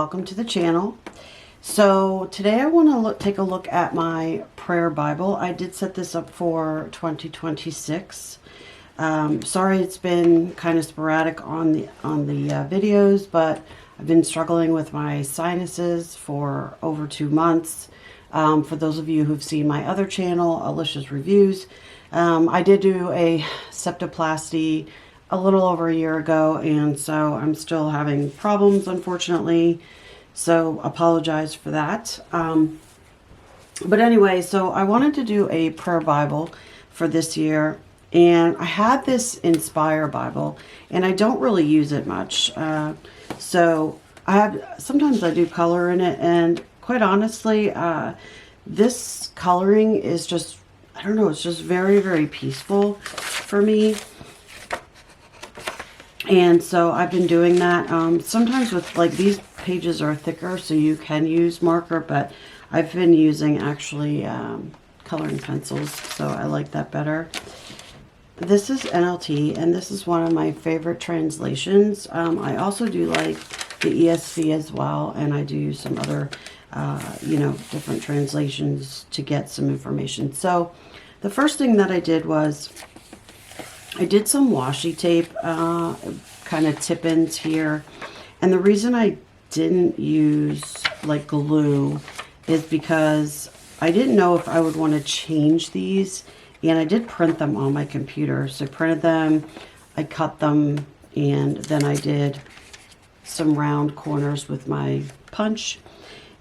welcome to the channel. So today I want to take a look at my prayer Bible. I did set this up for 2026. Sorry it's been kind of sporadic on the videos, but I've been struggling with my sinuses for over 2 months. For those of you who've seen my other channel, Alicia's Reviews, I did do a septoplasty a little over a year ago, and so I'm still having problems, unfortunately. So apologize for that. But anyway, so I wanted to do a prayer Bible for this year, and I had this Inspire Bible, and I don't really use it much. So sometimes I do color in it, and quite honestly, this coloring is just, I don't know, it's just very, very peaceful for me. And so I've been doing that. Sometimes with like these pages are thicker, so you can use marker, but I've been using actually coloring pencils, so I like that better. This is NLT, and this is one of my favorite translations. I also do like the ESV as well, and I do use some other, different translations to get some information. So the first thing that I did was I did some washi tape, kind of tip-ins here. And the reason I didn't use like glue is because I didn't know if I would want to change these. And I did print them on my computer. So I printed them, I cut them, and then I did some round corners with my punch.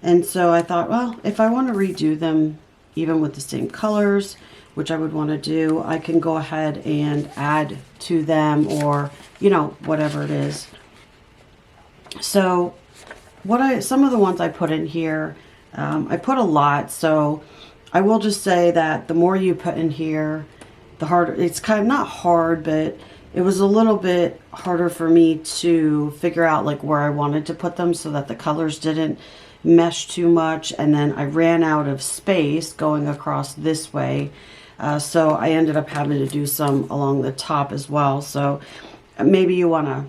And so I thought, well, if I want to redo them, even with the same colors, which I would want to do, I can go ahead and add to them, or, whatever it is. So some of the ones I put in here, I put a lot, so I will just say that the more you put in here, the harder, it's kind of not hard, but it was a little bit harder for me to figure out like where I wanted to put them so that the colors didn't mesh too much. And then I ran out of space going across this way. So I ended up having to do some along the top as well. So maybe you want to,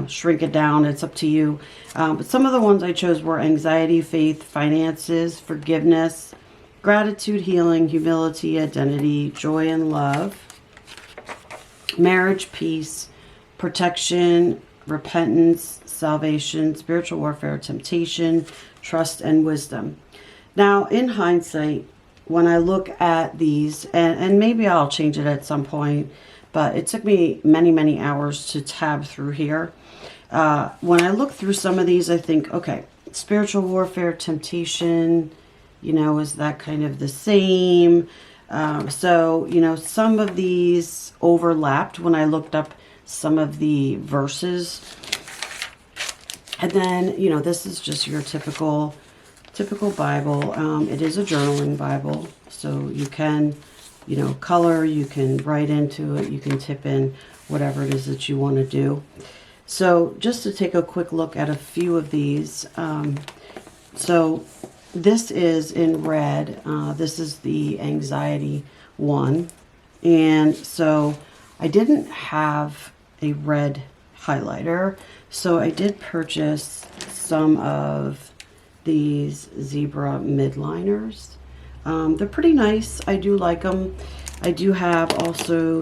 shrink it down. It's up to you. But some of the ones I chose were anxiety, faith, finances, forgiveness, gratitude, healing, humility, identity, joy and love, marriage, peace, protection, repentance, salvation, spiritual warfare, temptation, trust, and wisdom. Now, in hindsight, when I look at these, and maybe I'll change it at some point, but it took me many, many hours to tab through here. When I look through some of these, I think, okay, spiritual warfare, temptation, is that kind of the same? So, some of these overlapped when I looked up some of the verses. And then, this is just your typical Bible. It is a journaling Bible, so you can, color, you can write into it, you can tip in whatever it is that you want to do. So just to take a quick look at a few of these. So this is in red. This is the anxiety one. And so I didn't have a red highlighter, so I did purchase some of these zebra midliners. They're pretty nice. I do like them. I do have also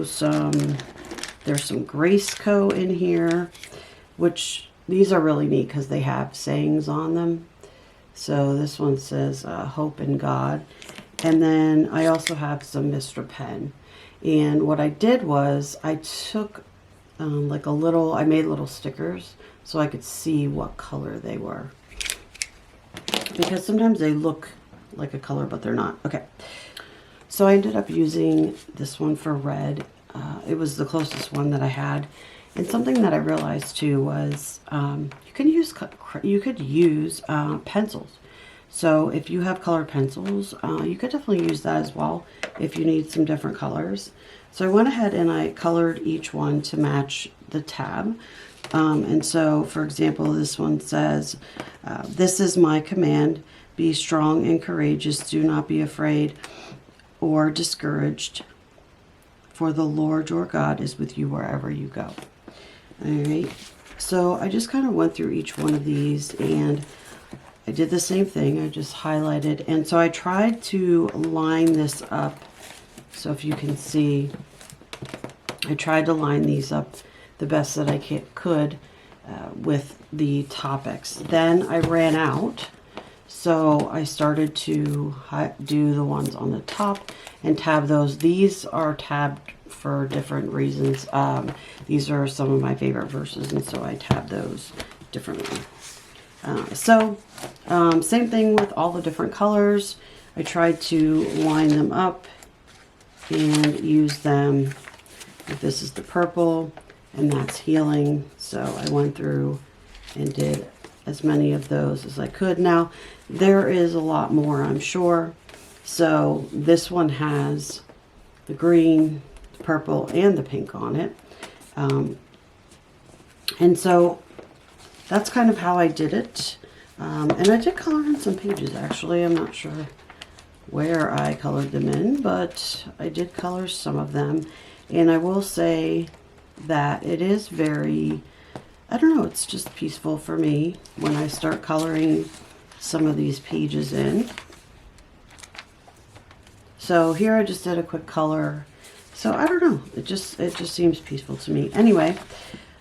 there's some Graceco in here, which these are really neat because they have sayings on them. So this one says hope in God. And then I also have some Mr. Pen. And what I did was I took I made little stickers so I could see what color they were. Because sometimes they look like a color, but they're not. Okay. So I ended up using this one for red. It was the closest one that I had. And something that I realized too was you could use pencils. So if you have colored pencils, you could definitely use that as well if you need some different colors. So I went ahead and I colored each one to match the tab. And so, for example, this one says, this is my command, be strong and courageous, do not be afraid or discouraged, for the Lord your God is with you wherever you go. All right, so I just kind of went through each one of these, and I did the same thing. I just highlighted. And so I tried to line this up. So if you can see, I tried to line these up the best that I could with the topics. Then I ran out. So I started to do the ones on the top and tab those. These are tabbed for different reasons. These are some of my favorite verses, and so I tab those differently. Same thing with all the different colors. I tried to line them up and use them. If this is the purple, and that's healing. So I went through and did as many of those as I could. Now, there is a lot more, I'm sure. So this one has the green, the purple, and the pink on it. And so that's kind of how I did it. And I did color in some pages, actually. I'm not sure where I colored them in, but I did color some of them. And I will say that it is very, I don't know, it's just peaceful for me when I start coloring some of these pages in. So here I just did a quick color. So I don't know, it just seems peaceful to me. Anyway,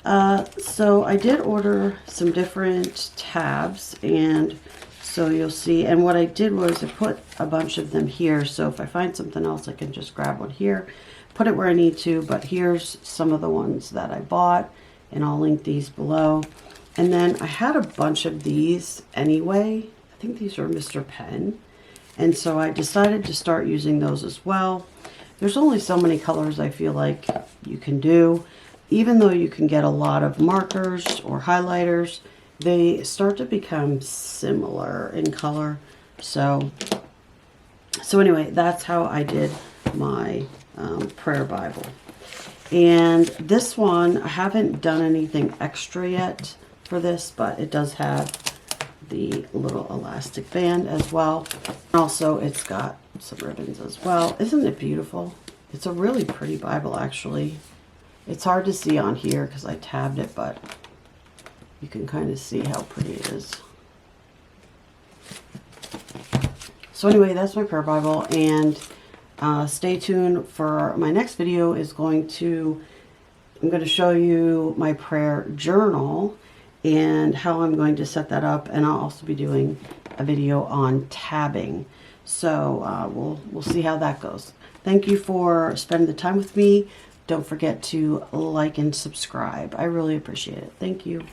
so I did order some different tabs, and so you'll see, and what I did was I put a bunch of them here, so if I find something else I can just grab one here, put it where I need to. But here's some of the ones that I bought, and I'll link these below. And then I had a bunch of these anyway. I think these are Mr. Pen, and so I decided to start using those as well. There's only so many colors I feel like you can do. Even though you can get a lot of markers or highlighters, they start to become similar in color. So anyway, that's how I did my prayer Bible. And this one, I haven't done anything extra yet for this, but it does have the little elastic band as well. Also, it's got some ribbons as well. Isn't it beautiful? It's a really pretty Bible, actually. It's hard to see on here because I tabbed it, but you can kind of see how pretty it is. So anyway, that's my prayer Bible, and stay tuned for my next video. I'm going to show you my prayer journal and how I'm going to set that up, and I'll also be doing a video on tabbing. So we'll see how that goes. Thank you for spending the time with me. Don't forget to like and subscribe. I really appreciate it. Thank you.